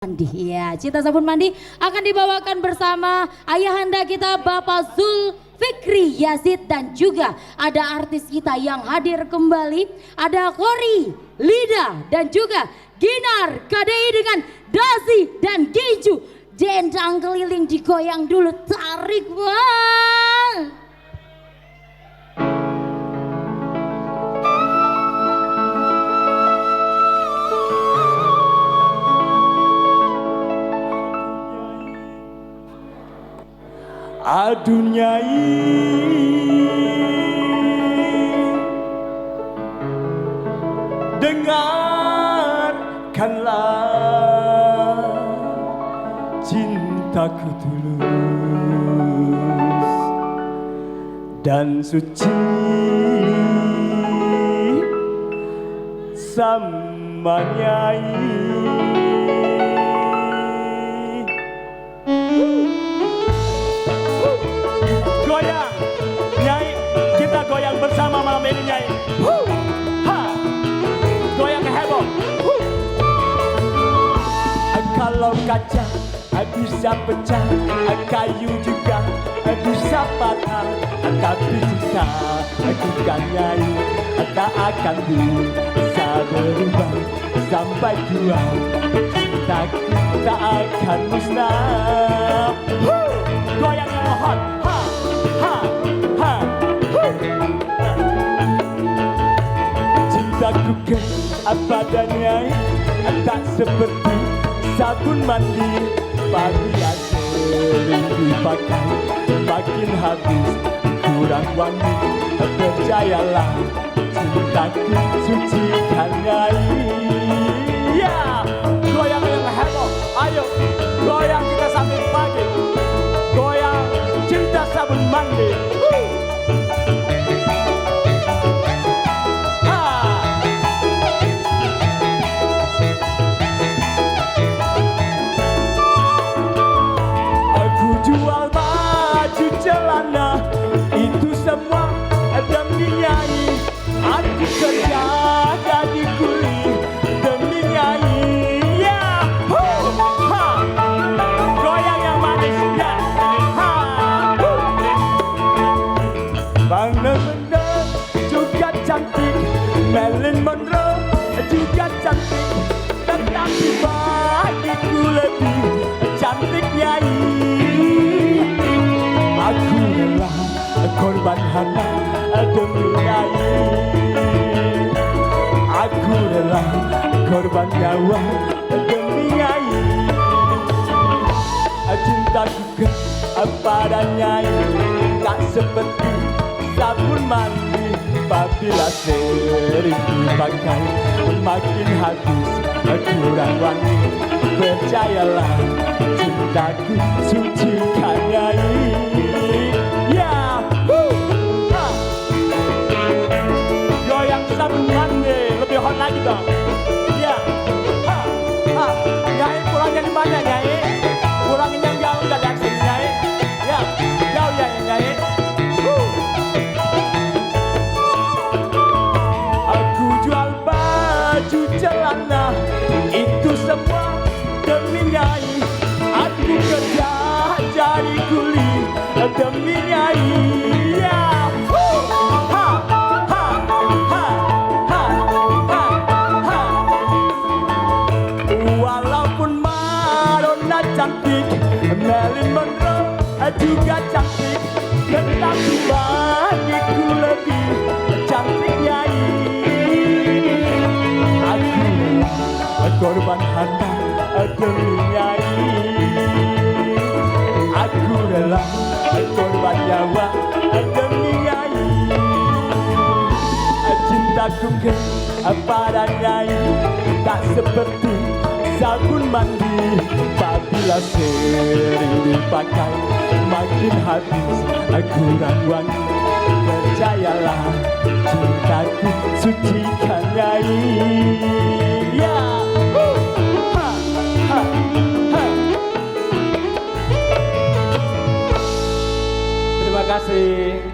Mandi ya, Cinta Sabun Mandi akan dibawakan bersama ayahanda kita Bapak Zulfikri Yazid dan juga ada artis kita yang hadir kembali, ada Kori, Lida dan juga Ginar KDI dengan Dazi dan Ginju. Dendang keliling digoyang dulu, tarik bang. Aduh Nyai, dengarkanlah cintaku tulus dan suci sama Nyai. Goyang, Nyai, kita goyang bersama malam ini Nyai. Ha, goyang heboh. Kalau kaca bisa pecah, kayu juga bisa patah, tapi cinta bukan Nyai, tak akan bisa berubah sampai tua. Cintaku tak akan musnah. Goyang yang hot. Cintaku kepadanya tak seperti sabun mandi, apabila sering dipakai makin habis kurang wangi. Percayalah cintaku suci karena ya. Goyang yang heboh, ayo goyang kita sambil pagi. Goyang cinta sabun mandi. Jual baju celana itu semua demi Nyai. Aku kerja jadi kuli demi Nyai. Ya, ha, goyang yang manis ya. Ha, bener-bener juga cantik, Marilyn Monroe juga cantik, tetapi bagiku lebih cantik Nyai. Aku rela korban harta demi Nyai. Aku rela korban nyawa demi Nyai. Cintaku kepada Nyai tak seperti sabun mandi, apabila sering dipakai makin habis kurang wangi. Percayalah cintaku suci karena ya. Goyang sabun mandi lebih hot lagi dong. Ya. Nyai pulangnya di mana Nyai? Pulangin yang jauh dari sini Nyai. Ya, jauh ya Nyai. Aku jual baju celana itu semua demi Nyai. Aku kerja jadi kuli demi Nyai. Ya. Walaupun Madonna cantik, Marilyn Monroe juga cantik, tetapi bagiku lebih cantik Nyai. Aku korban harta demi Nyai. Aku rela korban nyawa demi Nyai. Cintaku kepada Nyai tak seperti sabun mandi, apabila sering dipakai makin habis kurang wangi. Percayalah cintaku suci karena ya. Terima kasih.